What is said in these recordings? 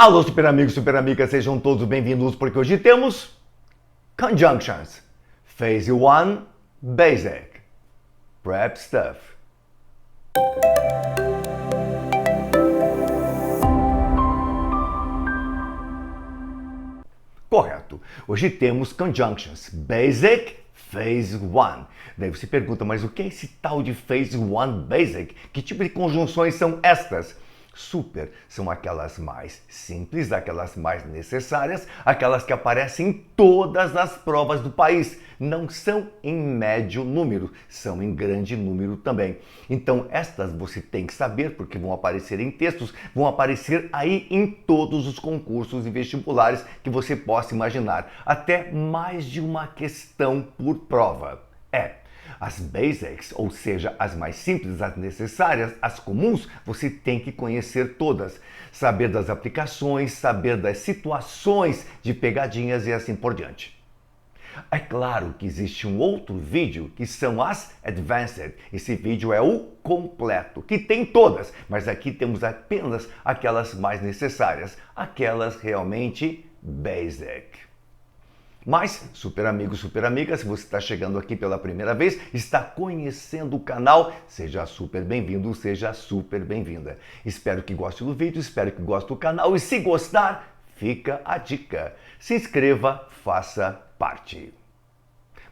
Alô, super amigos, super amigas, sejam todos bem-vindos porque hoje temos Conjunctions, Phase 1, Basic, Prep Stuff. Correto, hoje temos Conjunctions, Basic, Phase 1. Daí você pergunta, mas o que é esse tal de Phase 1 Basic? Que tipo de conjunções são estas? Super são aquelas mais simples, aquelas mais necessárias, aquelas que aparecem em todas as provas do país. Não são em médio número, são em grande número também. Então estas você tem que saber porque vão aparecer em textos, vão aparecer aí em todos os concursos e vestibulares que você possa imaginar. Até mais de uma questão por prova. As basics, ou seja, as mais simples, as necessárias, as comuns, você tem que conhecer todas. Saber das aplicações, saber das situações de pegadinhas e assim por diante. É claro que existe um outro vídeo que são as Advanced. Esse vídeo é o completo, que tem todas, mas aqui temos apenas aquelas mais necessárias, aquelas realmente basic. Mas, super amigo, super amiga, se você está chegando aqui pela primeira vez, está conhecendo o canal, seja super bem-vindo, seja super bem-vinda. Espero que goste do vídeo, espero que goste do canal e se gostar, fica a dica. Se inscreva, faça parte.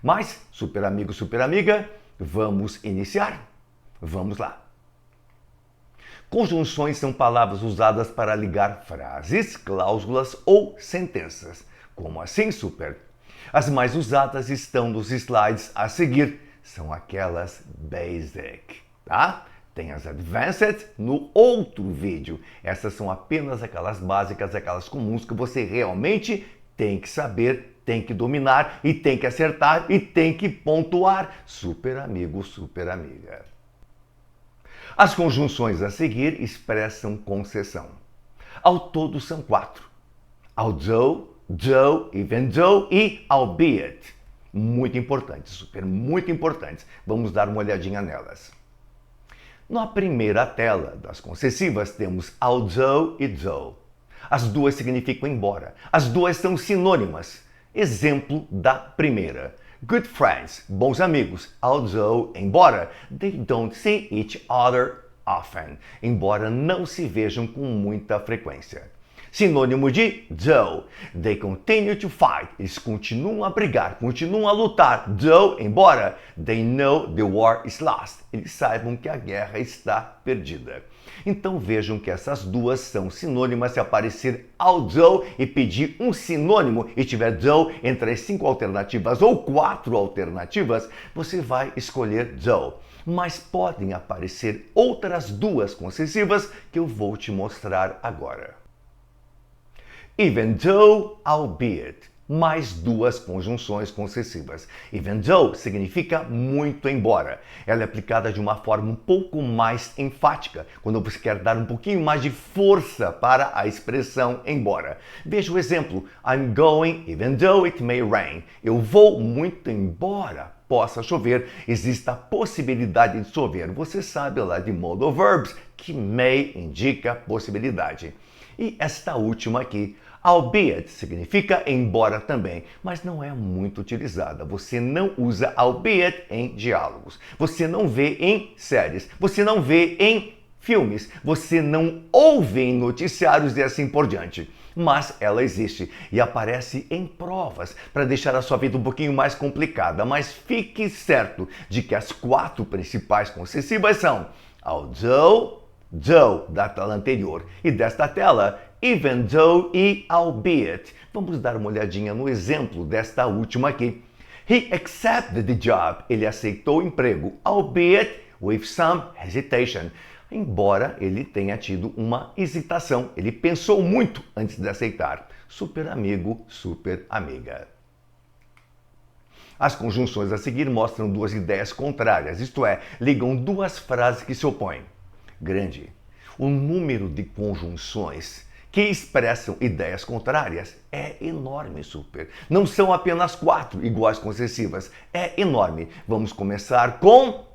Mas, super amigo, super amiga, vamos iniciar? Vamos lá. Conjunções são palavras usadas para ligar frases, cláusulas ou sentenças. Como assim, super? As mais usadas estão nos slides a seguir. São aquelas basic, tá? Tem as advanced no outro vídeo. Essas são apenas aquelas básicas, aquelas comuns que você realmente tem que saber, tem que dominar e tem que acertar e tem que pontuar. Super amigo, super amiga. As conjunções a seguir expressam concessão. Ao todo são 4. Although, though, even though e albeit. Muito importantes, super, muito importantes. Vamos dar uma olhadinha nelas. Na primeira tela das concessivas temos although e though. As duas significam embora. As duas são sinônimas. Exemplo da primeira. Good friends, bons amigos, although, embora, they don't see each other often. Embora não se vejam com muita frequência. Sinônimo de though. They continue to fight. Eles continuam a brigar, continuam a lutar. Though, embora, they know the war is lost. Eles saibam que a guerra está perdida. Então vejam que essas duas são sinônimas. Se aparecer although e pedir um sinônimo e tiver though entre as 5 alternativas ou 4 alternativas, você vai escolher though. Mas podem aparecer outras duas concessivas que eu vou te mostrar agora. Even though, albeit. Mais duas conjunções concessivas. Even though significa muito embora. Ela é aplicada de uma forma um pouco mais enfática, quando você quer dar um pouquinho mais de força para a expressão embora. Veja o exemplo. I'm going even though it may rain. Eu vou muito embora possa chover. Existe a possibilidade de chover. Você sabe lá de modal verbs que may indica possibilidade. E esta última aqui, albeit, significa embora também, mas não é muito utilizada. Você não usa albeit em diálogos. Você não vê em séries. Você não vê em filmes. Você não ouve em noticiários e assim por diante. Mas ela existe e aparece em provas para deixar a sua vida um pouquinho mais complicada. Mas fique certo de que as 4 principais concessivas são although, though, da tela anterior, e desta tela, even though e albeit. Vamos dar uma olhadinha no exemplo desta última aqui. He accepted the job. Ele aceitou o emprego, albeit with some hesitation. Embora ele tenha tido uma hesitação. Ele pensou muito antes de aceitar. Super amigo, super amiga. As conjunções a seguir mostram duas ideias contrárias, isto é, ligam duas frases que se opõem. Grande. O número de conjunções que expressam ideias contrárias é enorme, super. Não são apenas 4 iguais concessivas, é enorme. Vamos começar com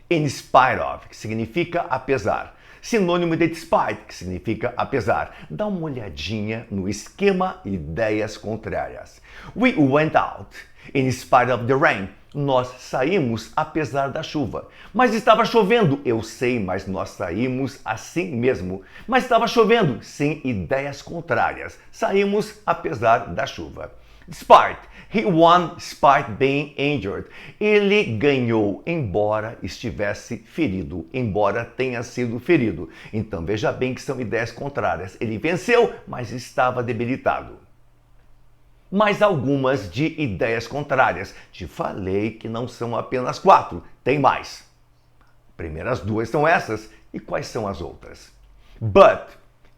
in spite of, que significa apesar. sinônimo de despite, que significa apesar. Dá uma olhadinha no esquema ideias contrárias. We went out in spite of the rain. Nós saímos apesar da chuva. Mas estava chovendo. Eu sei, mas nós saímos assim mesmo. Mas estava chovendo, sem ideias contrárias. Saímos apesar da chuva. Despite. He won despite being injured. Ele ganhou embora estivesse ferido, embora tenha sido ferido. Então veja bem que são ideias contrárias. Ele venceu, mas estava debilitado. Mais algumas de ideias contrárias. Te falei que não são apenas 4, tem mais. Primeiras 2 são essas, e quais são as outras? But,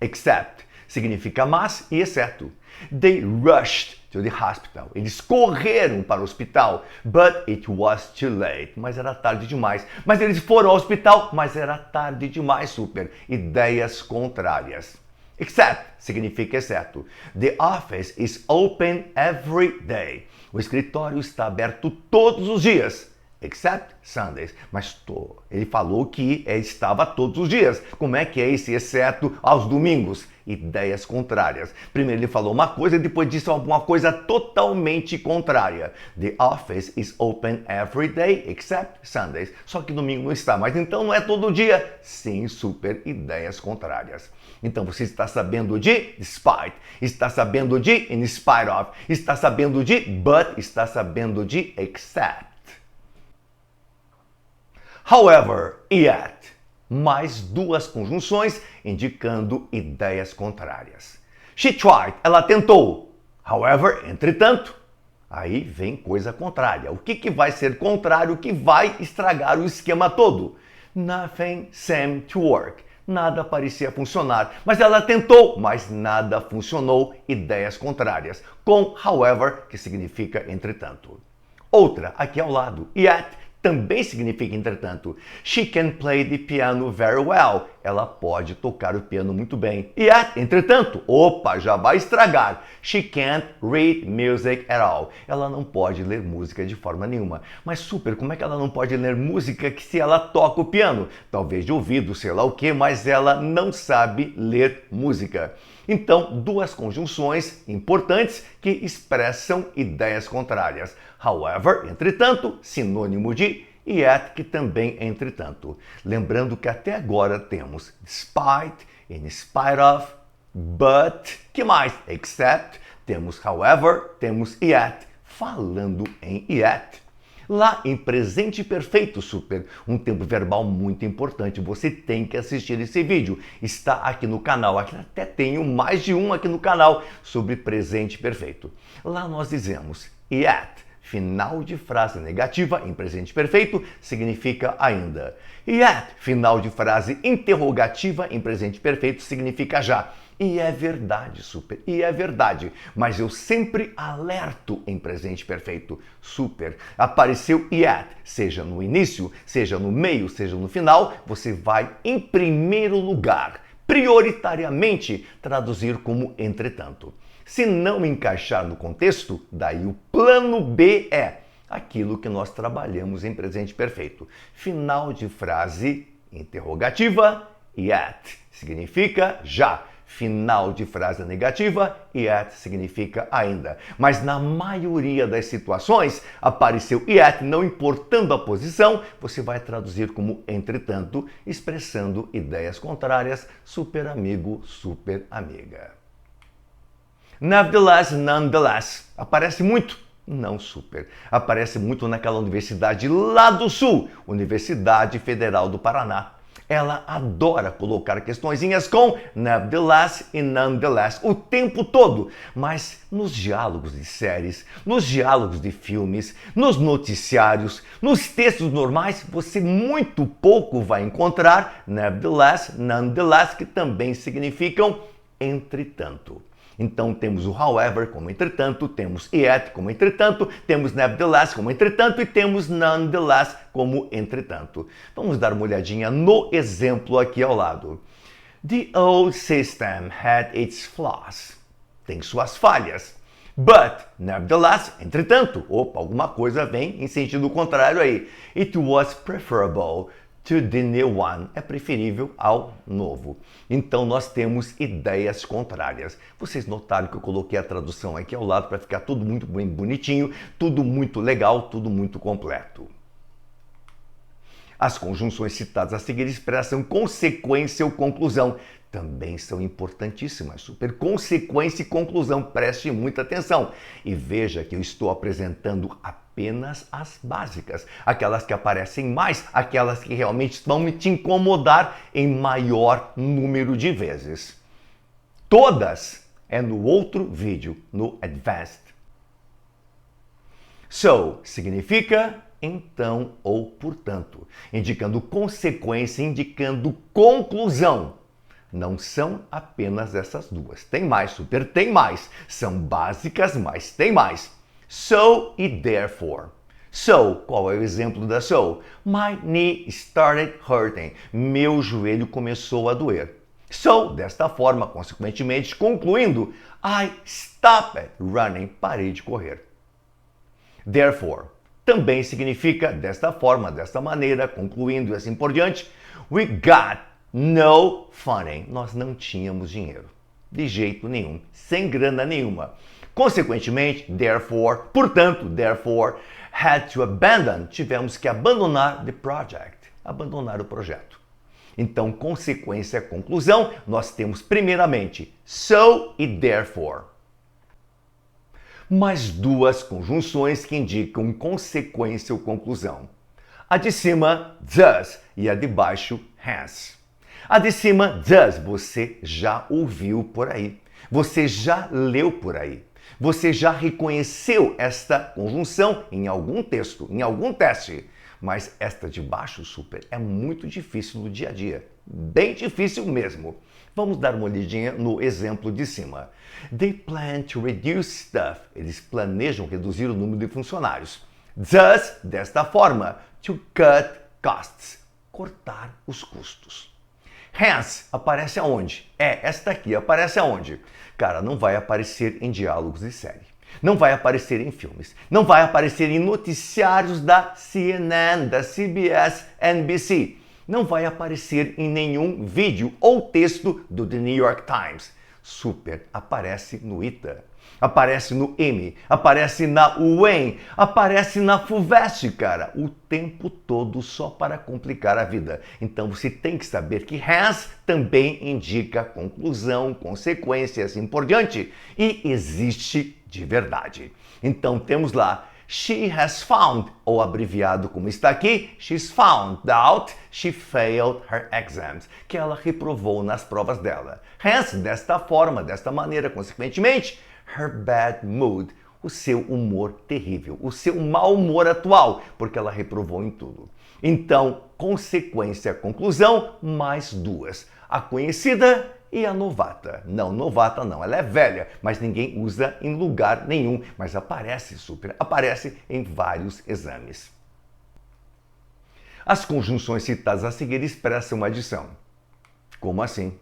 except, significa mas e exceto. They rushed to the hospital. Eles correram para o hospital, but it was too late. Mas era tarde demais. Mas eles foram ao hospital, mas era tarde demais, super. Ideias contrárias. Except significa exceto. The office is open every day. O escritório está aberto todos os dias. Except Sundays. Mas ele falou que estava todos os dias. Como é que é esse exceto aos domingos? Ideias contrárias. Primeiro ele falou uma coisa e depois disse alguma coisa totalmente contrária. The office is open every day except Sundays. Só que domingo não está, mas então não é todo dia. Sim, super ideias contrárias. Então você está sabendo de despite, está sabendo de in spite of, está sabendo de but, está sabendo de except. However, yet. Mais 2 conjunções indicando ideias contrárias. She tried, ela tentou. However, entretanto. Aí vem coisa contrária. O que vai ser contrário, que vai estragar o esquema todo? Nothing seemed to work. Nada parecia funcionar. Mas ela tentou, mas nada funcionou. Ideias contrárias. Com however, que significa entretanto. Outra, aqui ao lado. Yet. Também significa entretanto. She can play the piano very well. Ela pode tocar o piano muito bem. Yet, entretanto, opa, já vai estragar. She can't read music at all. Ela não pode ler música de forma nenhuma. Mas super, como é que ela não pode ler música que se ela toca o piano? Talvez de ouvido, sei lá o que, mas ela não sabe ler música. Então, 2 conjunções importantes que expressam ideias contrárias. However, entretanto, sinônimo de yet, que também é entretanto. Lembrando que até agora temos despite, in spite of, but, que mais? Except, temos however, temos yet, falando em yet. Lá em presente perfeito, super, um tempo verbal muito importante. Você tem que assistir esse vídeo. Está aqui no canal. Aqui até tenho mais de um aqui no canal sobre presente perfeito. Lá nós dizemos yet, final de frase negativa em presente perfeito, significa ainda. Yet, final de frase interrogativa em presente perfeito, significa já. E é verdade, super, e é verdade. Mas eu sempre alerto em presente perfeito, super. Apareceu yet, seja no início, seja no meio, seja no final, você vai em primeiro lugar, prioritariamente, traduzir como entretanto. Se não encaixar no contexto, daí o plano B é aquilo que nós trabalhamos em presente perfeito. Final de frase interrogativa, yet, significa já. Final de frase negativa, yet significa ainda. Mas na maioria das situações, apareceu yet, não importando a posição, você vai traduzir como entretanto, expressando ideias contrárias, super amigo, super amiga. Nevertheless, nonetheless, aparece muito? Não, super. Aparece muito naquela universidade lá do Sul, Universidade Federal do Paraná. Ela adora colocar questõezinhas com nevertheless e nonetheless o tempo todo. Mas nos diálogos de séries, nos diálogos de filmes, nos noticiários, nos textos normais, você muito pouco vai encontrar nevertheless, nonetheless, que também significam entretanto. Então temos o however como entretanto, temos yet como entretanto, temos nevertheless como entretanto e temos nonetheless como entretanto. Vamos dar uma olhadinha no exemplo aqui ao lado. The old system had its flaws. Tem suas falhas. But, nevertheless, entretanto, opa, alguma coisa vem em sentido contrário aí. It was preferable to the new one. É preferível ao novo. Então nós temos ideias contrárias. Vocês notaram que eu coloquei a tradução aqui ao lado para ficar tudo muito bem bonitinho, tudo muito legal, tudo muito completo. As conjunções citadas a seguir expressam consequência ou conclusão. Também são importantíssimas. Super consequência e conclusão. Preste muita atenção. E veja que eu estou apresentando apenas as básicas. Aquelas que aparecem mais, aquelas que realmente vão te incomodar em maior número de vezes. Todas é no outro vídeo, no Advanced. So, significa então ou portanto, indicando consequência, indicando conclusão. Não são apenas essas duas. Tem mais, super, tem mais. São básicas, mas tem mais. So e therefore. So, qual é o exemplo da so? My knee started hurting. Meu joelho começou a doer. So, desta forma, consequentemente, concluindo, I stopped running. Parei de correr. Therefore, também significa desta forma, desta maneira, concluindo e assim por diante, we got no funding. Nós não tínhamos dinheiro. De jeito nenhum. Sem grana nenhuma. Consequentemente, therefore, portanto, therefore, had to abandon. Tivemos que abandonar the project. Abandonar o projeto. Então, consequência, conclusão, nós temos primeiramente so e therefore. Mais duas conjunções que indicam consequência ou conclusão. A de cima, does, e a de baixo, has. A de cima, does, você já ouviu por aí. Você já leu por aí. Você já reconheceu esta conjunção em algum texto, em algum teste. Mas esta de baixo, super, é muito difícil no dia a dia. Bem difícil mesmo. Vamos dar uma olhadinha no exemplo de cima. They plan to reduce staff. Eles planejam reduzir o número de funcionários. Does, desta forma, to cut costs. Cortar os custos. Has aparece aonde? Esta aqui aparece aonde? Cara, não vai aparecer em diálogos de série. Não vai aparecer em filmes. Não vai aparecer em noticiários da CNN, da CBS, NBC. Não vai aparecer em nenhum vídeo ou texto do The New York Times. Super, aparece no ITA, aparece no M, aparece na UEM, aparece na FUVEST, cara, o tempo todo só para complicar a vida. Então você tem que saber que has também indica conclusão, consequência, assim por diante, e existe de verdade. Então temos lá she has found, ou abreviado como está aqui, she's found out she failed her exams, que ela reprovou nas provas dela. Hence, desta forma, desta maneira, consequentemente, her bad mood, o seu humor terrível, o seu mau humor atual, porque ela reprovou em tudo. Então, consequência, conclusão, mais duas. A conhecida e a novata. Não, novata não, ela é velha, mas ninguém usa em lugar nenhum, mas aparece super, aparece em vários exames. As conjunções citadas a seguir expressam uma adição. Como assim?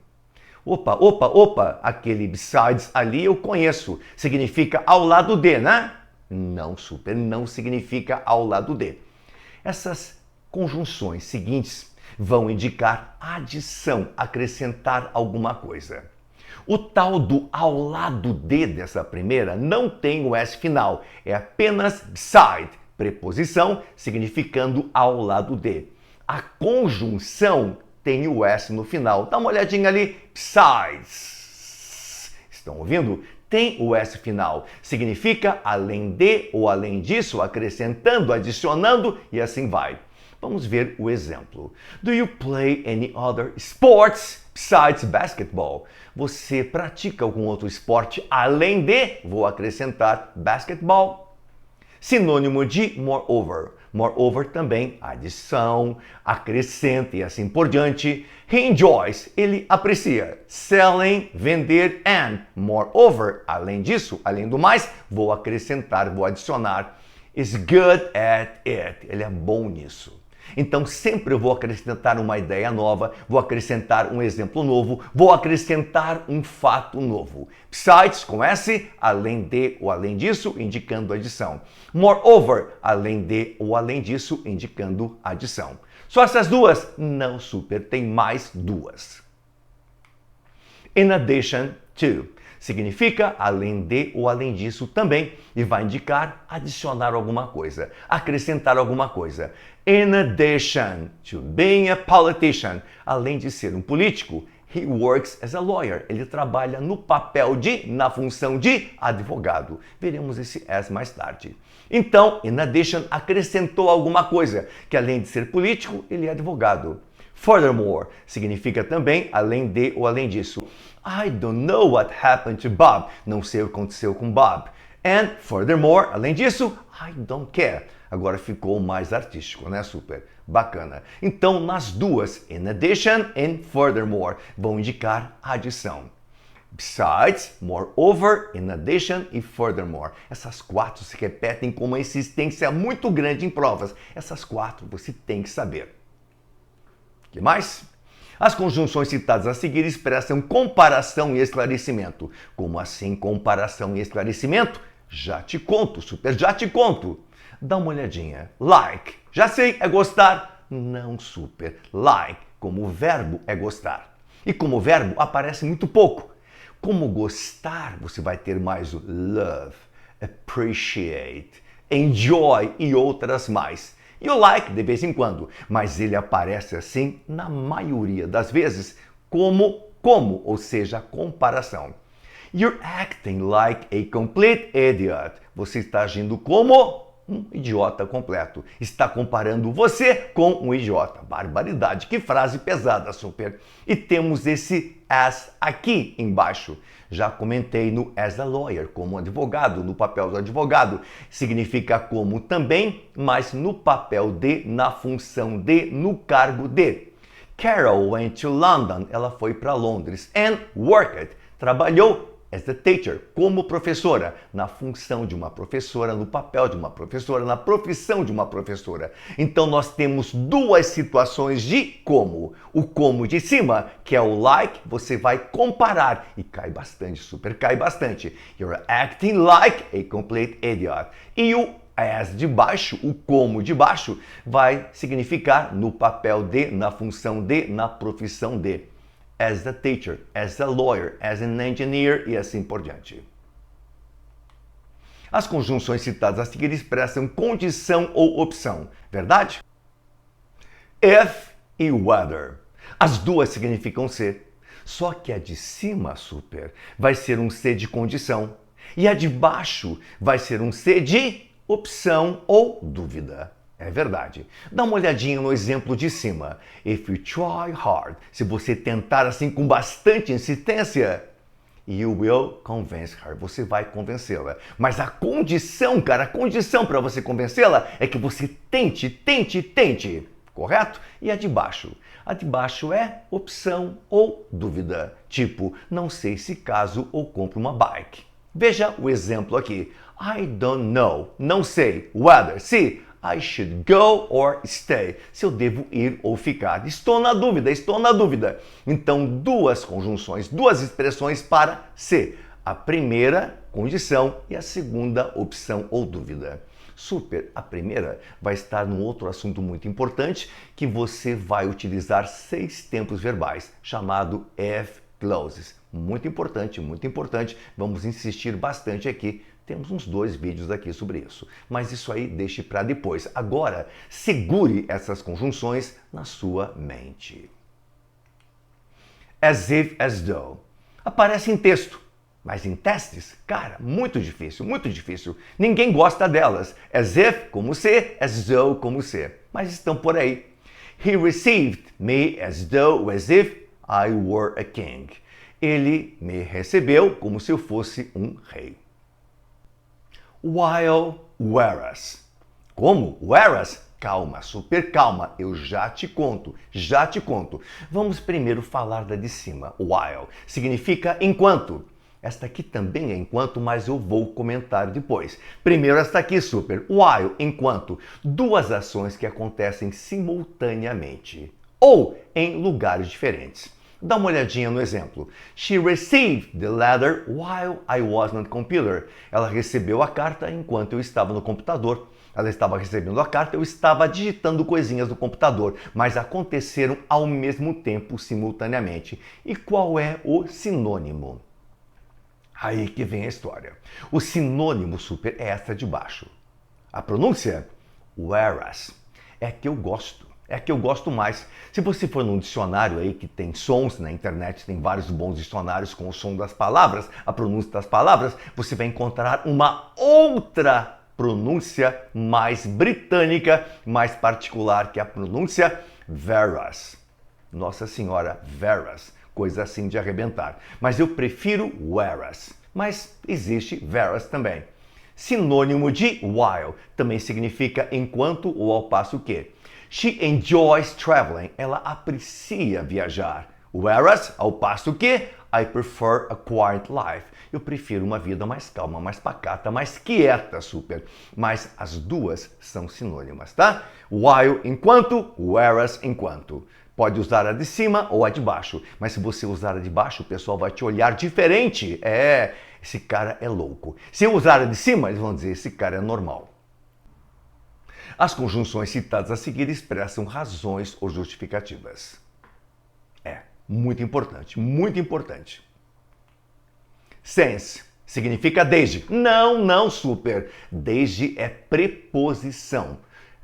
Opa, aquele besides ali eu conheço. Significa ao lado de, né? Não, super, não significa ao lado de. Essas conjunções seguintes vão indicar adição, acrescentar alguma coisa. O tal do ao lado de dessa primeira não tem o S final, é apenas beside, preposição significando ao lado de. A conjunção tem o S no final. Dá uma olhadinha ali, besides. Estão ouvindo? Tem o S final. Significa além de ou além disso, acrescentando, adicionando e assim vai. Vamos ver o exemplo. Do you play any other sports besides basketball? Você pratica algum outro esporte além de, vou acrescentar, basketball? Sinônimo de moreover. Moreover também, adição, acrescenta e assim por diante. He enjoys, ele aprecia. Selling, vender, and moreover, além disso, além do mais, vou acrescentar, vou adicionar. Is good at it, ele é bom nisso. Então sempre eu vou acrescentar uma ideia nova, vou acrescentar um exemplo novo, vou acrescentar um fato novo. Besides, com S, além de ou além disso, indicando adição. Moreover, além de ou além disso, indicando adição. Só essas duas? Não, super, tem mais duas. In addition to significa além de ou além disso também e vai indicar adicionar alguma coisa, acrescentar alguma coisa. In addition to being a politician, além de ser um político, he works as a lawyer. Ele trabalha no papel na função de advogado. Veremos esse as mais tarde. Então, in addition, acrescentou alguma coisa, que além de ser político, ele é advogado. Furthermore, significa também além de ou além disso. I don't know what happened to Bob. Não sei o que aconteceu com Bob. And furthermore, além disso, I don't care. Agora ficou mais artístico, né? Super bacana. Então, nas duas, in addition and furthermore, vão indicar adição. Besides, moreover, in addition e furthermore. Essas quatro se repetem com uma insistência muito grande em provas. Essas quatro você tem que saber. O que mais? As conjunções citadas a seguir expressam comparação e esclarecimento. Como assim comparação e esclarecimento? Já te conto, super, já te conto. Dá uma olhadinha. Like, já sei, é gostar. Não, super. Like, como verbo, é gostar. E como verbo, aparece muito pouco. Como gostar, você vai ter mais o love, appreciate, enjoy e outras mais. E o like de vez em quando, mas ele aparece assim na maioria das vezes como, ou seja, comparação. You're acting like a complete idiot. Você está agindo como um idiota completo. Está comparando você com um idiota. Barbaridade, que frase pesada, super. E temos esse as aqui embaixo. Já comentei no as a lawyer, como advogado, no papel do advogado. Significa como também, mas no papel de, na função de, no cargo de. Carol went to London. Ela foi para Londres. And worked. Trabalhou as a teacher, como professora, na função de uma professora, no papel de uma professora, na profissão de uma professora. Então nós temos duas situações de como. O como de cima, que é o like, você vai comparar. E cai bastante, super cai bastante. You're acting like a complete idiot. E o as de baixo, o como de baixo, vai significar no papel de, na função de, na profissão de. As a teacher, as a lawyer, as an engineer e assim por diante. As conjunções citadas a seguir expressam condição ou opção, verdade? If e whether. As duas significam ser, só que a de cima, super, vai ser um ser de condição e a de baixo vai ser um ser de opção ou dúvida. É verdade. Dá uma olhadinha no exemplo de cima. If you try hard, se você tentar assim com bastante insistência, you will convince her. Você vai convencê-la. Mas a condição, cara, a condição para você convencê-la é que você tente. Correto? E a de baixo? A de baixo é opção ou dúvida. Tipo, não sei se caso ou compro uma bike. Veja o exemplo aqui. I don't know. Não sei. Whether. Se. I should go or stay. Se eu devo ir ou ficar. Estou na dúvida. Então, duas conjunções, duas expressões para se. A primeira, condição, e a segunda, opção ou dúvida. Super, a primeira vai estar num outro assunto muito importante que você vai utilizar 6 tempos verbais, chamado if clauses. Muito importante. Vamos insistir bastante aqui. Temos uns 2 vídeos aqui sobre isso, mas isso aí deixe para depois. Agora, segure essas conjunções na sua mente. As if, as though. Aparece em texto, mas em testes, cara, muito difícil. Ninguém gosta delas. As if, como se, as though, como se. Mas estão por aí. He received me as though, as if I were a king. Ele me recebeu como se eu fosse um rei. While, whereas. Como? Whereas? Calma, super calma, eu já te conto. Vamos primeiro falar da de cima. While significa enquanto. Esta aqui também é enquanto, mas eu vou comentar depois. Primeiro esta aqui, super. While, enquanto. Duas ações que acontecem simultaneamente ou em lugares diferentes. Dá uma olhadinha no exemplo. She received the letter while I was on the computer. Ela recebeu a carta enquanto eu estava no computador. Ela estava recebendo a carta, eu estava digitando coisinhas no computador, mas aconteceram ao mesmo tempo, simultaneamente. E qual é o sinônimo? Aí que vem a história. O sinônimo super é essa de baixo. A pronúncia? Whereas. É que eu gosto. É que eu gosto mais. Se você for num dicionário aí que tem sons na internet, tem vários bons dicionários com o som das palavras, a pronúncia das palavras, você vai encontrar uma outra pronúncia mais britânica, mais particular, que é a pronúncia whereas. Nossa Senhora, whereas. Coisa assim de arrebentar. Mas eu prefiro whereas. Mas existe whereas também. Sinônimo de while também significa enquanto ou ao passo que. She enjoys traveling. Ela aprecia viajar. Whereas, ao passo que, I prefer a quiet life. Eu prefiro uma vida mais calma, mais pacata, mais quieta, super. Mas as duas são sinônimas, tá? While, enquanto, whereas, enquanto. Pode usar a de cima ou a de baixo. Mas se você usar a de baixo, o pessoal vai te olhar diferente. Esse cara é louco. Se eu usar a de cima, eles vão dizer, esse cara é normal. As conjunções citadas a seguir expressam razões ou justificativas. Muito importante, muito importante. Since significa desde. Não, super. Desde é preposição.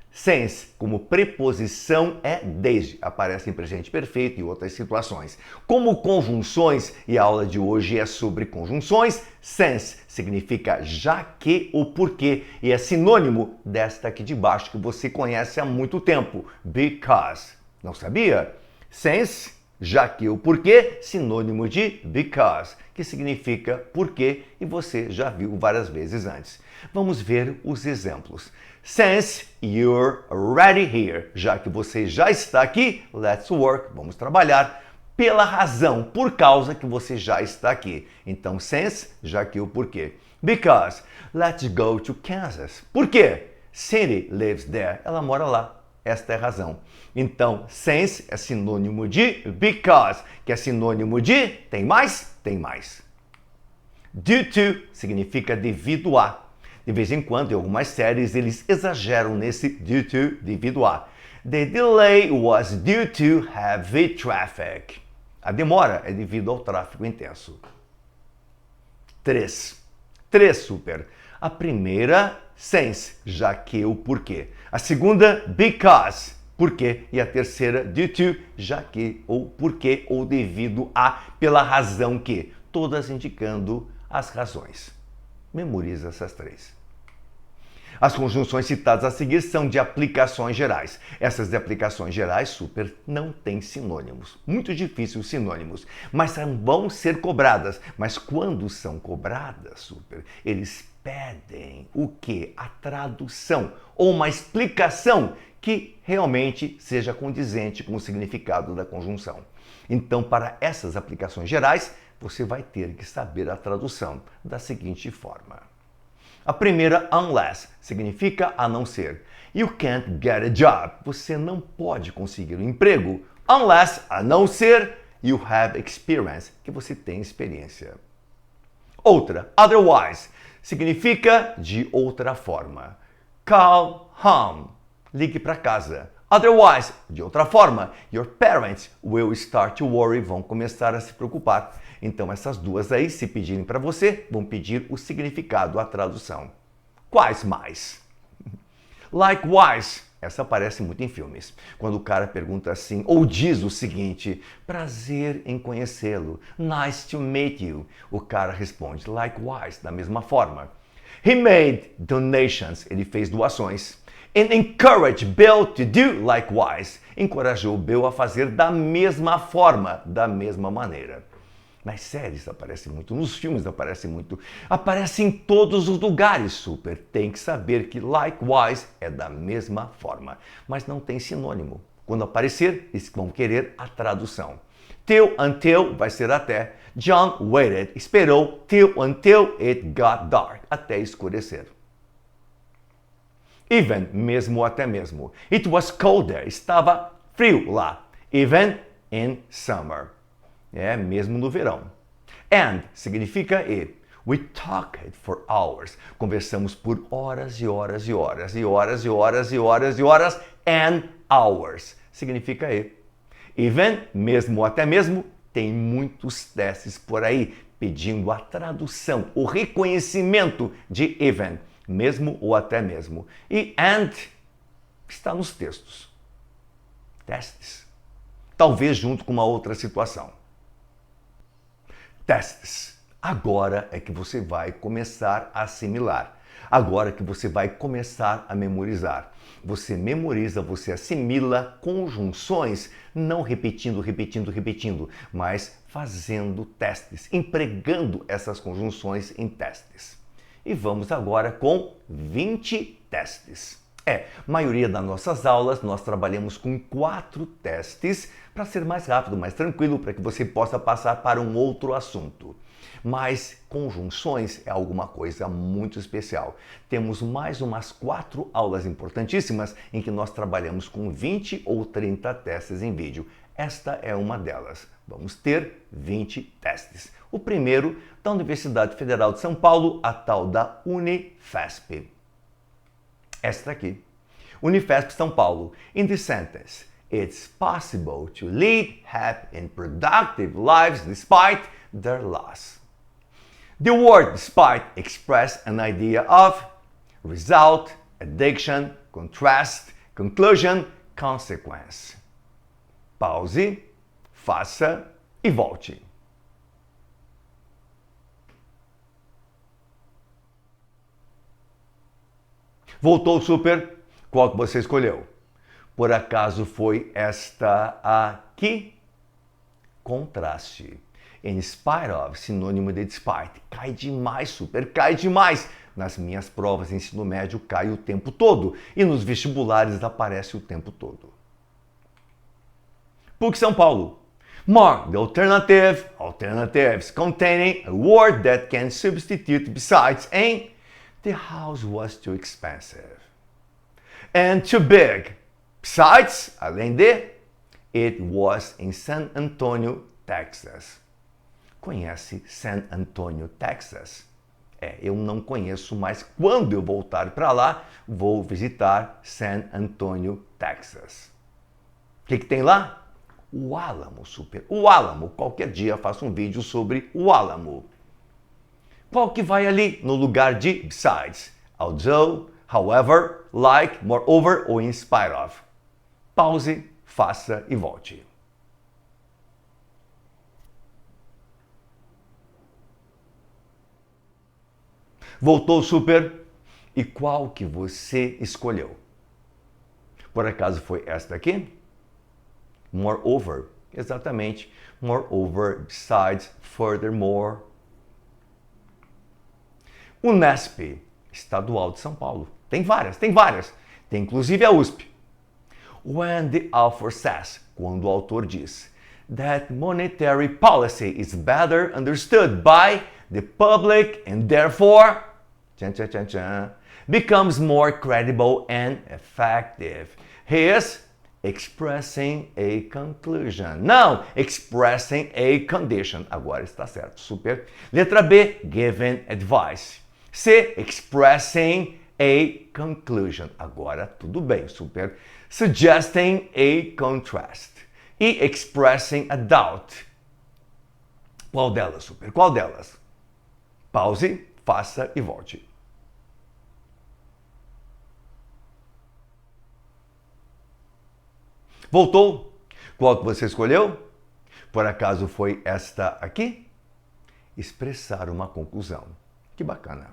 Since, como preposição, é desde. Aparece em presente perfeito e outras situações. Como conjunções, e a aula de hoje é sobre conjunções, since significa já que ou porque, e é sinônimo desta aqui de baixo que você conhece há muito tempo, because. Não sabia? Since, já que ou porque, sinônimo de because, que significa porque, e você já viu várias vezes antes. Vamos ver os exemplos. Since you're already here, já que você já está aqui, let's work, vamos trabalhar. Pela razão, por causa que você já está aqui. Então, since, já que o porquê. Because, let's go to Kansas. Por quê? Cindy lives there, ela mora lá. Esta é a razão. Então, since é sinônimo de because, que é sinônimo de tem mais? Tem mais. Due to significa devido a. De vez em quando, em algumas séries, eles exageram nesse due to, devido a. The delay was due to heavy traffic. A demora é devido ao tráfego intenso. 3, super. A primeira, since, já que o porquê. A segunda, because, porquê. E a terceira, due to, já que ou porquê ou devido a, pela razão que. Todas indicando as razões. Memoriza essas três. As conjunções citadas a seguir são de aplicações gerais. Essas de aplicações gerais, super, não têm sinônimos. Muito difícil os sinônimos, mas vão ser cobradas. Mas quando são cobradas, super, eles pedem o quê? A tradução ou uma explicação que realmente seja condizente com o significado da conjunção. Então, para essas aplicações gerais, você vai ter que saber a tradução da seguinte forma. A primeira, unless, significa a não ser. You can't get a job. Você não pode conseguir um emprego unless, a não ser, you have experience, que você tem experiência. Outra, otherwise, significa de outra forma. Call home, ligue para casa. Otherwise, de outra forma, your parents will start to worry, vão começar a se preocupar. Então essas duas aí, se pedirem para você, vão pedir o significado, a tradução. Quais mais? Likewise, essa aparece muito em filmes. Quando o cara pergunta assim, ou diz o seguinte, prazer em conhecê-lo, nice to meet you. O cara responde, likewise, da mesma forma. He made donations, ele fez doações. And encourage Bill to do likewise. Encorajou Bill a fazer da mesma forma, da mesma maneira. Nas séries aparece muito, nos filmes aparece muito, aparece em todos os lugares, super. Tem que saber que likewise é da mesma forma, mas não tem sinônimo. Quando aparecer, eles vão querer a tradução. Till, until, vai ser até. John waited, esperou, till, until it got dark, até escurecer. Even, mesmo ou até mesmo. It was cold there, estava frio lá. Even in summer. Mesmo no verão. And significa e. We talked for hours. Conversamos por horas e horas e horas e horas e horas e horas e horas and hours. Significa e. Even, mesmo ou até mesmo, tem muitos testes por aí pedindo a tradução, o reconhecimento de even, mesmo ou até mesmo. E and está nos textos. Testes. Talvez junto com uma outra situação. Testes. Agora é que você vai começar a assimilar. Agora que você vai começar a memorizar. Você memoriza, você assimila conjunções, não repetindo, mas fazendo testes, empregando essas conjunções em testes. E vamos agora com 20 testes. Maioria das nossas aulas nós trabalhamos com 4 testes para ser mais rápido, mais tranquilo, para que você possa passar para um outro assunto. Mas conjunções é alguma coisa muito especial. Temos mais umas 4 aulas importantíssimas em que nós trabalhamos com 20 ou 30 testes em vídeo. Esta é uma delas. Vamos ter 20 testes. O primeiro da Universidade Federal de São Paulo, a tal da Unifesp. Esta aqui. Unifesp São Paulo. In this sentence, it's possible to lead happy and productive lives despite their loss. The word despite expresses an idea of result, addiction, contrast, conclusion, consequence. Pause, faça e volte. Voltou super? Qual que você escolheu? Por acaso foi esta aqui? Contraste. In spite of, sinônimo de despite. Cai demais, super, cai demais. Nas minhas provas de ensino médio cai o tempo todo. E nos vestibulares aparece o tempo todo. PUC São Paulo. Mark the alternatives containing a word that can substitute besides in. The house was too expensive. And too big. Besides, além de, it was in San Antonio, Texas. Conhece San Antonio, Texas? Eu não conheço, mas quando eu voltar para lá, vou visitar San Antonio, Texas. O que tem lá? O Álamo, super. O Álamo. Qualquer dia faço um vídeo sobre o Álamo. Qual que vai ali no lugar de besides? Although, however, like, moreover ou in spite of. Pause, faça e volte. Voltou super? E qual que você escolheu? Por acaso foi esta aqui? Moreover. Exatamente. Moreover, besides, furthermore. Unesp, Estadual de São Paulo. Tem várias. Tem inclusive a USP. When the author says, quando o autor diz, that monetary policy is better understood by the public and therefore becomes more credible and effective. He is expressing a conclusion. Não, expressing a condition. Agora está certo, super. Letra B, giving advice. C, expressing a conclusion. Agora tudo bem, super. Suggesting a contrast. E expressing a doubt. Qual delas, super? Qual delas? Pause, faça e volte. Voltou? Qual que você escolheu? Por acaso foi esta aqui? Expressar uma conclusão. Que bacana.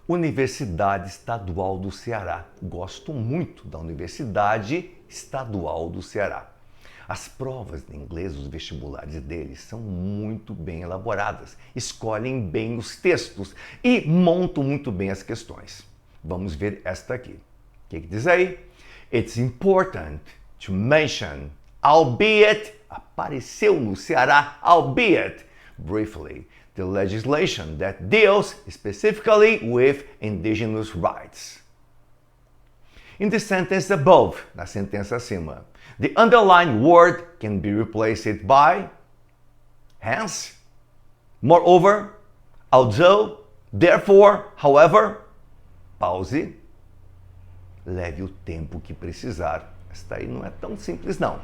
Universidade Estadual do Ceará. Gosto muito da Universidade Estadual do Ceará. As provas de inglês, os vestibulares deles são muito bem elaboradas, escolhem bem os textos e montam muito bem as questões. Vamos ver esta aqui. O que diz aí? It's important to mention, albeit, apareceu no Ceará, albeit, briefly, the legislation that deals specifically with indigenous rights. In the sentence above, na sentença acima, the underlined word can be replaced by hence. moreover, although, therefore, however. Pause. Leve o tempo que precisar. Esta aí não é tão simples, não.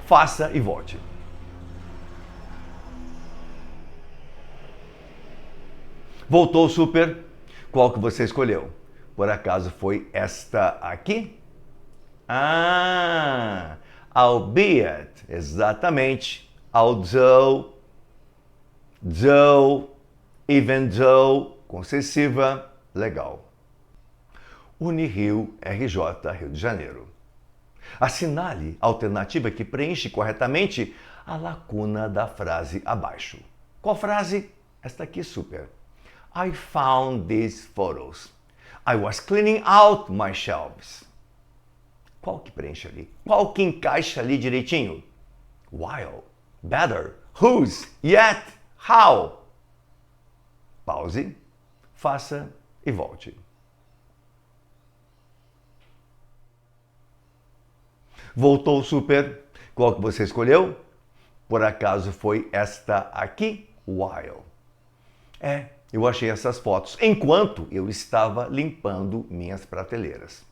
Faça e volte. Voltou, super. Qual que você escolheu? Por acaso foi esta aqui? Ah, albeit, exatamente. Although, though, even though, concessiva, legal. Unirio RJ, Rio de Janeiro. Assinale a alternativa que preenche corretamente a lacuna da frase abaixo. Qual frase? Esta aqui, super. I found these photos. I was cleaning out my shelves. Qual que preenche ali? Qual que encaixa ali direitinho? While, better, whose, yet, how. Pause, faça e volte. Voltou, super. Qual que você escolheu? Por acaso foi esta aqui? While. Eu achei essas fotos enquanto eu estava limpando minhas prateleiras.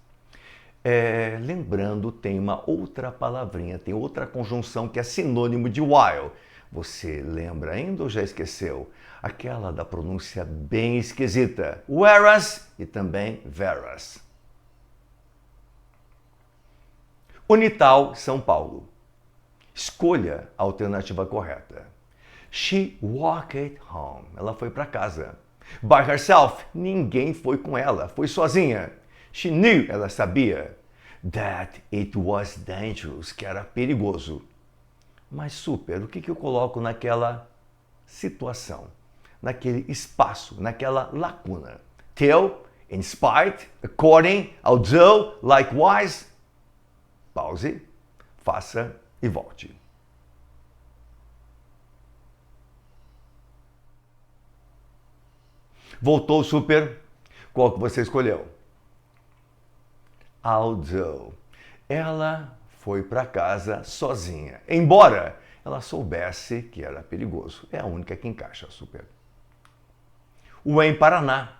Lembrando, tem uma outra palavrinha, tem outra conjunção que é sinônimo de while. Você lembra ainda ou já esqueceu? Aquela da pronúncia bem esquisita. Whereas e também whereas. Unital, São Paulo. Escolha a alternativa correta. She walked home. Ela foi para casa. By herself. Ninguém foi com ela. Foi sozinha. She knew. Ela sabia. That it was dangerous. Que era perigoso. Mas, super, o que eu coloco naquela situação? Naquele espaço, naquela lacuna? Till, in spite, according, although, likewise. Pause, faça e volte. Voltou, super. Qual que você escolheu? Although. Ela foi para casa sozinha, embora ela soubesse que era perigoso. É a única que encaixa, super. UEM Paraná.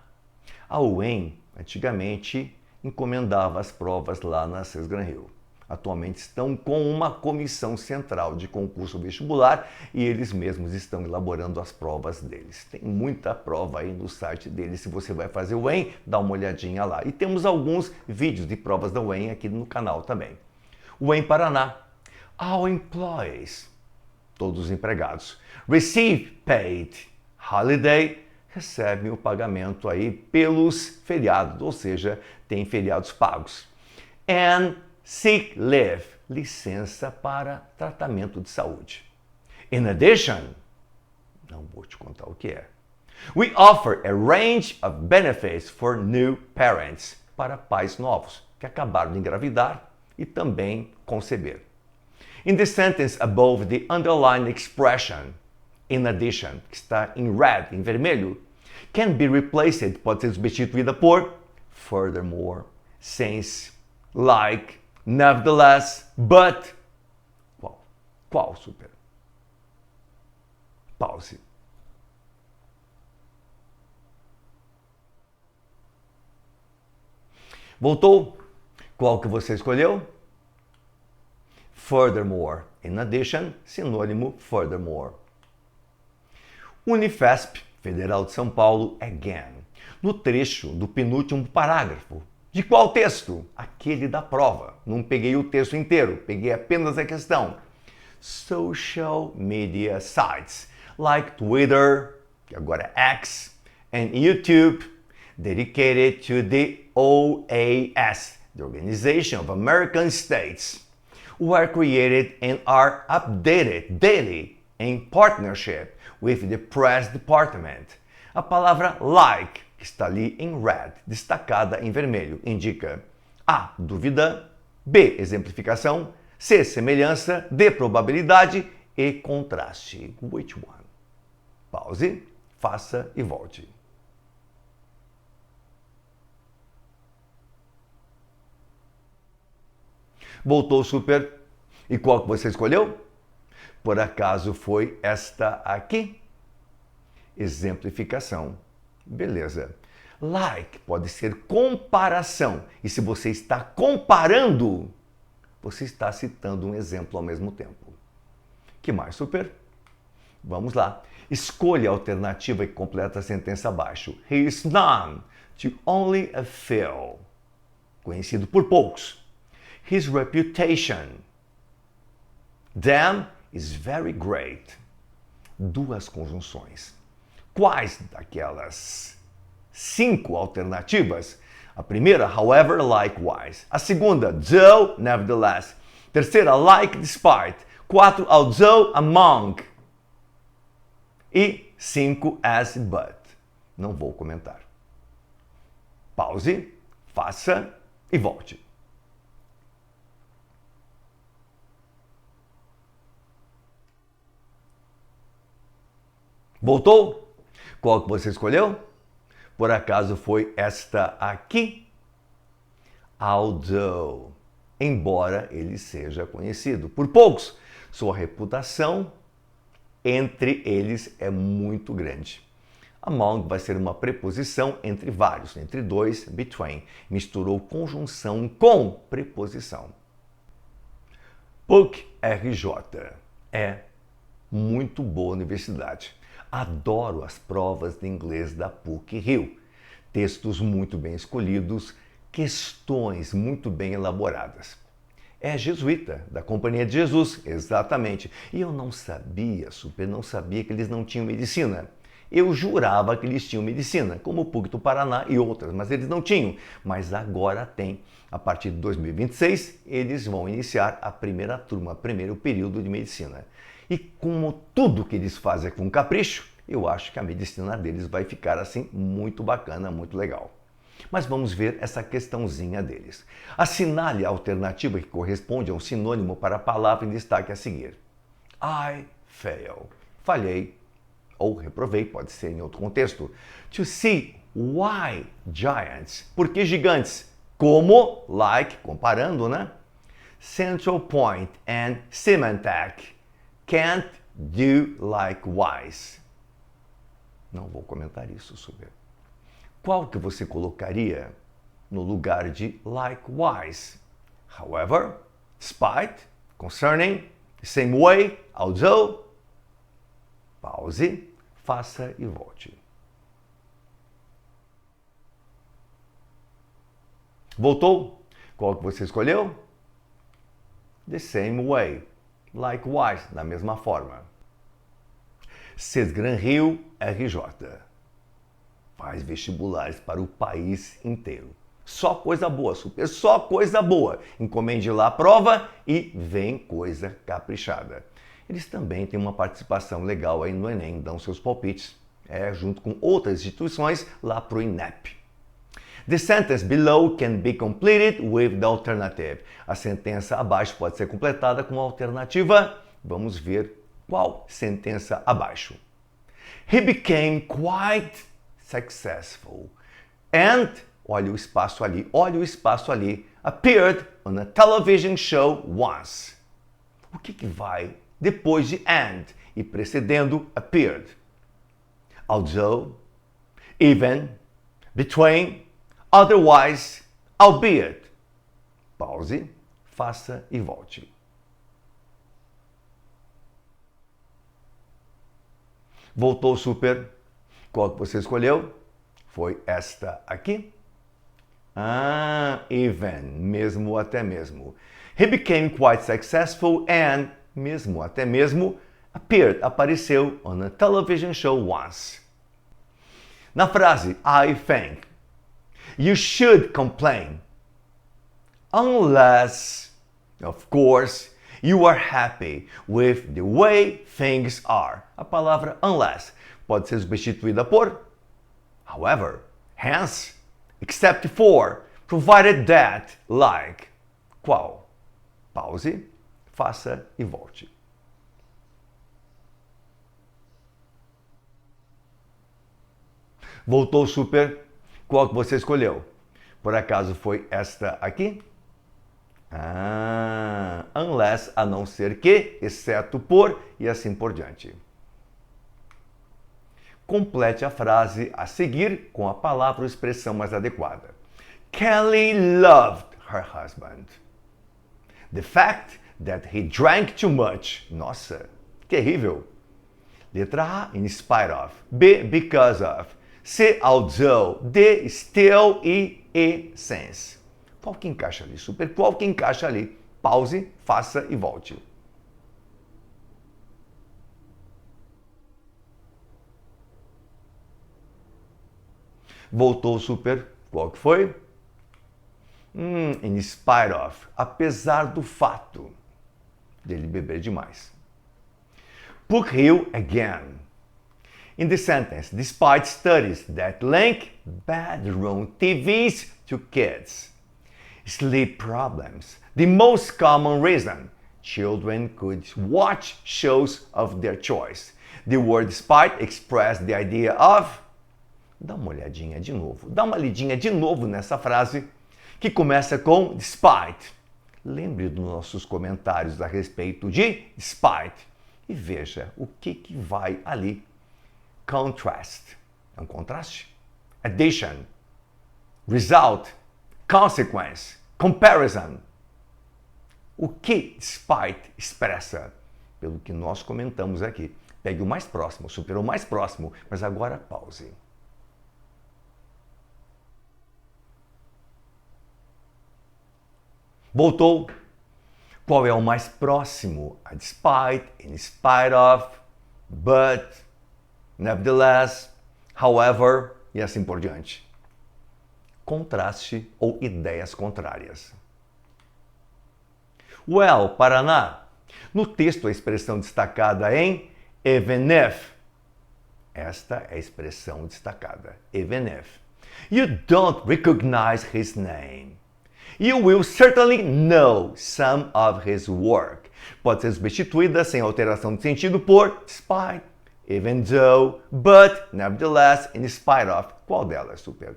A UEM, antigamente, encomendava as provas lá na Sesgran Rio. Atualmente estão com uma comissão central de concurso vestibular e eles mesmos estão elaborando as provas deles. Tem muita prova aí no site deles. Se você vai fazer o UEM, dá uma olhadinha lá. E temos alguns vídeos de provas da UEM aqui no canal também. UEM Paraná. All employees, todos os empregados, receive paid holiday, recebem o pagamento aí pelos feriados, ou seja, tem feriados pagos. And sick leave, licença para tratamento de saúde. In addition, não vou te contar o que é. We offer a range of benefits for new parents, para pais novos que acabaram de engravidar e também conceber. In the sentence above the underlined expression, in addition, que está em red, em vermelho, can be replaced, pode ser substituída por furthermore, since, like, nevertheless, but. Qual, super? Pause. Voltou? Qual que você escolheu? Furthermore. In addition, sinônimo furthermore. Unifesp, Federal de São Paulo, again. No trecho do penúltimo parágrafo. De qual texto? Aquele da prova. Não peguei o texto inteiro, peguei apenas a questão. Social media sites like Twitter, que agora é X, and YouTube, dedicated to the OAS, the Organization of American States, were created and are updated daily in partnership with the press department. A palavra like, que está ali em red, destacada em vermelho, indica A, dúvida, B, exemplificação, C, semelhança, D, probabilidade e contraste. Which one? Pause, faça e volte. Voltou, super. E qual que você escolheu? Por acaso foi esta aqui? exemplificação. Beleza. Like pode ser comparação. E se você está comparando, você está citando um exemplo ao mesmo tempo. Que mais, super? Vamos lá. Escolha a alternativa que completa a sentença abaixo. He is known to only a few. Conhecido por poucos. His reputation, them, is very great. Duas conjunções. Quais daquelas 5 alternativas? A primeira, however, likewise. A segunda, though, nevertheless. Terceira, like, despite. 4, although, among. E 5, as, but. Não vou comentar. Pause, faça e volte. Voltou? Qual que você escolheu? Por acaso foi esta aqui? Although, embora ele seja conhecido por poucos, sua reputação entre eles é muito grande. Among vai ser uma preposição entre vários, entre dois, between. Misturou conjunção com preposição. PUC RJ é muito boa universidade. Adoro as provas de inglês da PUC Rio. Textos muito bem escolhidos, questões muito bem elaboradas. É jesuíta, da Companhia de Jesus, exatamente. E eu não sabia, super, não sabia que eles não tinham medicina. Eu jurava que eles tinham medicina, como o PUC do Paraná e outras, mas eles não tinham. Mas agora tem. A partir de 2026, eles vão iniciar a primeira turma, primeiro período de medicina. E como tudo que eles fazem é com capricho, eu acho que a medicina deles vai ficar assim muito bacana, muito legal. Mas vamos ver essa questãozinha deles. Assinale a alternativa que corresponde a um sinônimo para a palavra em destaque a seguir. I fail. Falhei. Ou reprovei, pode ser em outro contexto. To see why giants. Por que gigantes? Como, like, comparando, né? Central Point and Symantec can't do likewise. Não vou comentar isso, super. Qual que você colocaria no lugar de likewise? However, despite, concerning, the same way, although. Pause, faça e volte. Voltou? Qual que você escolheu? The same way. Likewise, da mesma forma. Cesgran Rio RJ. Faz vestibulares para o país inteiro. Só coisa boa, super, só coisa boa. Encomende lá a prova e vem coisa caprichada. Eles também têm uma participação legal aí no Enem, dão seus palpites, junto com outras instituições lá para o INEP. The sentence below can be completed with the alternative. A sentença abaixo pode ser completada com a alternativa. Vamos ver qual sentença abaixo. He became quite successful and, olha o espaço ali, appeared on a television show once. O que vai depois de and e precedendo appeared? Although, even, between, otherwise, albeit. Pause, faça e volte. Voltou, super. Qual que você escolheu? Foi esta aqui. Even, mesmo até mesmo. He became quite successful and, mesmo até mesmo, appeared, apareceu on a television show once. Na frase I think, you should complain, unless, of course, you are happy with the way things are. A palavra unless pode ser substituída por however, hence, except for, provided that, like. Qual? Pause, faça e volte. Voltou, super. Qual que você escolheu? Por acaso foi esta aqui? Unless, a não ser que, exceto por, e assim por diante. Complete a frase a seguir com a palavra ou expressão mais adequada. Kelly loved her husband. The fact that he drank too much. Nossa, terrível. Letra A, in spite of. B, because of. C, although. D, still e since. Qual que encaixa ali? Super, qual que encaixa ali? Pause, faça e volte. Voltou super, qual que foi? In spite of, apesar do fato dele beber demais. Put Hill again. In the sentence, despite studies that link bedroom TVs to kids. Sleep problems, the most common reason children could watch shows of their choice. The word despite expressed the idea of. Dá uma olhadinha de novo, dá uma lidinha de novo nessa frase que começa com despite. Lembre dos nossos comentários a respeito de despite e veja o que vai ali. Contrast, é um contraste. Addition, result, consequence, comparison. O que despite expressa? Pelo que nós comentamos aqui. Pegue o mais próximo, superou o mais próximo, mas agora pause. Voltou. Qual é o mais próximo? A despite, in spite of, but, nevertheless, however, e assim por diante. Contraste ou ideias contrárias. Well, Paraná. No texto, a expressão destacada em even if. Esta é a expressão destacada, even if. You don't recognize his name. You will certainly know some of his work. Pode ser substituída sem alteração de sentido por despite, even though, but, nevertheless, in spite of. Qual delas, super?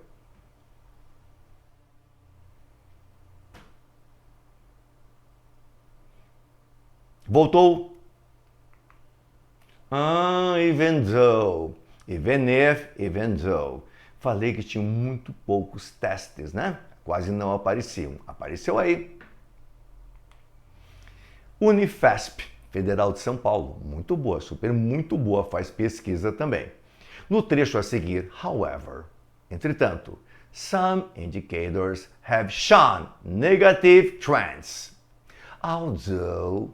Voltou? Even though, even if, even though. Falei que tinham muito poucos testes, né? Quase não apareciam. Apareceu aí. Unifesp, Federal de São Paulo. Muito boa, super muito boa, faz pesquisa também. No trecho a seguir, however, entretanto, some indicators have shown negative trends. Although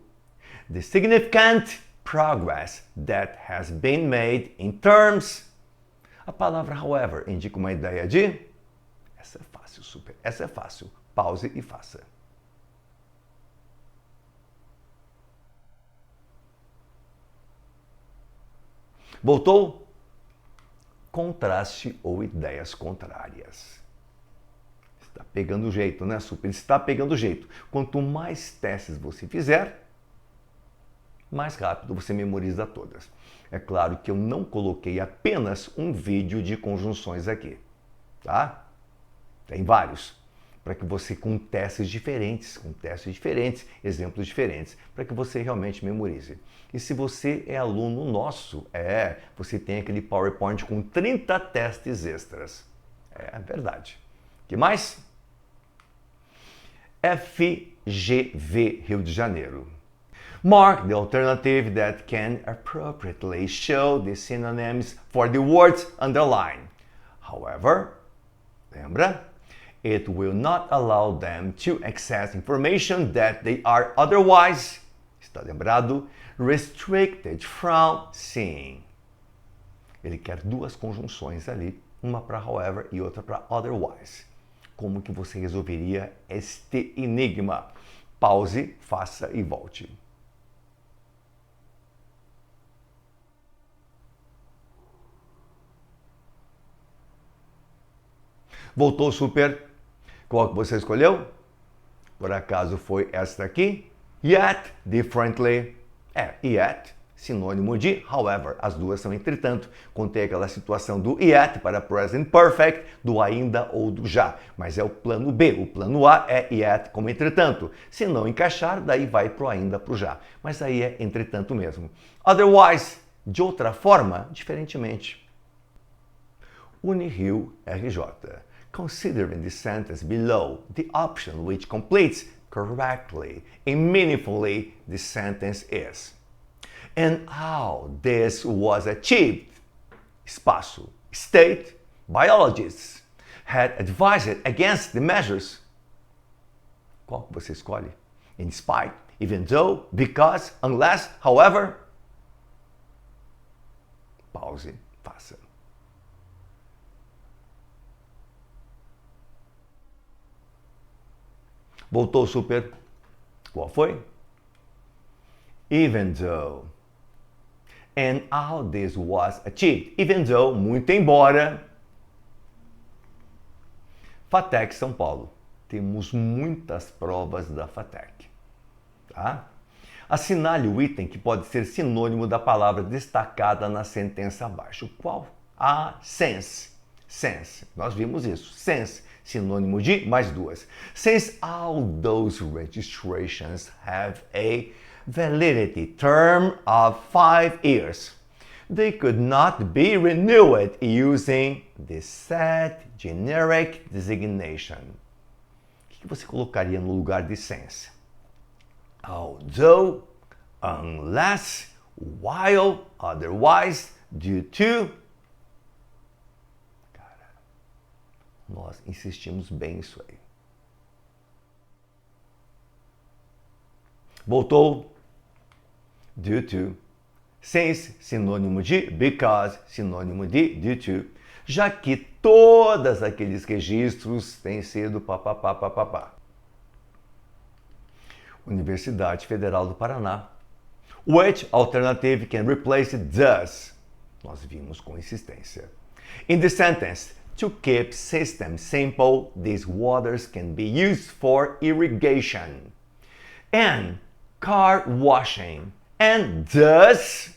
the significant progress that has been made in terms. A palavra however indica uma ideia de. Essa é fácil, super. Essa é fácil. Pause e faça. Voltou? Contraste ou ideias contrárias. Está pegando o jeito, né, super? Está pegando o jeito. Quanto mais testes você fizer, mais rápido você memoriza todas. É claro que eu não coloquei apenas um vídeo de conjunções aqui, tá? Tem vários, para que você, com testes diferentes, exemplos diferentes, para que você realmente memorize. E se você é aluno nosso, você tem aquele PowerPoint com 30 testes extras. É verdade. O que mais? FGV, Rio de Janeiro. Mark the alternative that can appropriately show the synonyms for the words underlined. However, lembra? It will not allow them to access information that they are otherwise, está lembrado, restricted from seeing. Ele quer duas conjunções ali, uma para however e outra para otherwise. Como que você resolveria este enigma? Pause, faça e volte. Voltou, super. Qual que você escolheu? Por acaso foi esta aqui? Yet, differently. Yet, sinônimo de however. As duas são entretanto. Contém aquela situação do yet para present perfect, do ainda ou do já. Mas é o plano B. O plano A é yet como entretanto. Se não encaixar, daí vai pro ainda, pro já. Mas aí é entretanto mesmo. Otherwise, de outra forma, diferentemente. Unirio RJ. Considering the sentence below, the option which completes correctly and meaningfully the sentence is. And how this was achieved. Espaço. State biologists had advised against the measures. Qual que você escolhe? In spite, even though, because, unless, however. Pause, faça. Voltou super. Qual foi? Even though. And how this was achieved. Even though, muito embora. FATEC São Paulo. Temos muitas provas da FATEC. Tá? Assinale o item que pode ser sinônimo da palavra destacada na sentença abaixo. Qual? Since. Since. Nós vimos isso. Since. Sinônimo de mais duas. Since all those registrations have a validity term of 5 years, they could not be renewed using the said generic designation. O que você colocaria no lugar de since? Although, unless, while, otherwise, due to. Cara, nós insistimos bem nisso aí. Voltou. Due to. Since, sinônimo de because, sinônimo de due to. Já que todos aqueles registros têm sido papapá. Universidade Federal do Paraná. Which alternative can replace does? Nós vimos com insistência. In the sentence, to keep system simple, these waters can be used for irrigation and car washing, and thus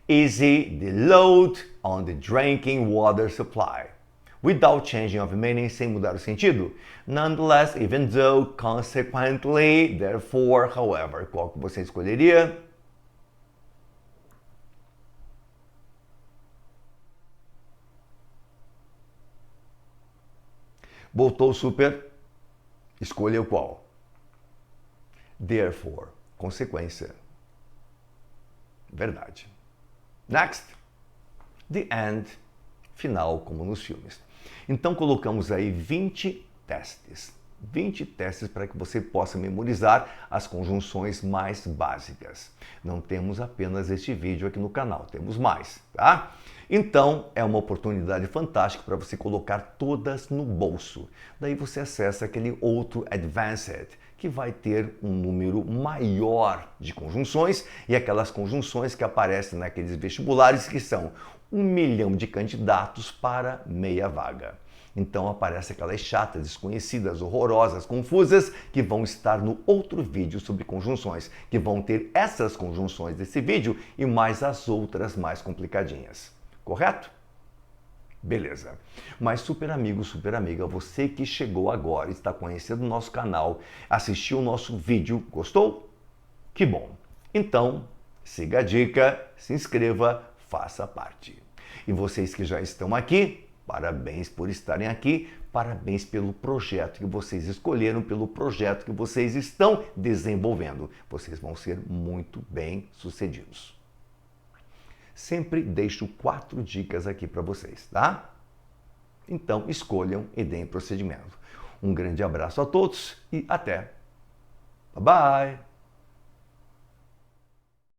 easy the load on the drinking water supply. Without changing of meaning, sem mudar o sentido. Nonetheless, even though, consequently, therefore, however. Qual que você escolheria? Voltou super. Escolheu qual? Therefore. Consequência. Verdade. Next. The end. Final, como nos filmes. Então colocamos aí 20 testes. 20 testes para que você possa memorizar as conjunções mais básicas. Não temos apenas este vídeo aqui no canal, temos mais, tá? Então é uma oportunidade fantástica para você colocar todas no bolso. Daí você acessa aquele outro Advanced, que vai ter um número maior de conjunções e aquelas conjunções que aparecem naqueles vestibulares que são 1 milhão de candidatos para meia vaga. Então aparecem aquelas chatas, desconhecidas, horrorosas, confusas, que vão estar no outro vídeo sobre conjunções, que vão ter essas conjunções desse vídeo e mais as outras mais complicadinhas. Correto? Beleza. Mas super amigo, super amiga, você que chegou agora, está conhecendo o nosso canal, assistiu o nosso vídeo, gostou? Que bom! Então, siga a dica, se inscreva, faça parte. E vocês que já estão aqui, parabéns por estarem aqui, parabéns pelo projeto que vocês escolheram, pelo projeto que vocês estão desenvolvendo. Vocês vão ser muito bem sucedidos. Sempre deixo 4 dicas aqui para vocês, tá? Então escolham e deem procedimento. Um grande abraço a todos e até! Bye bye!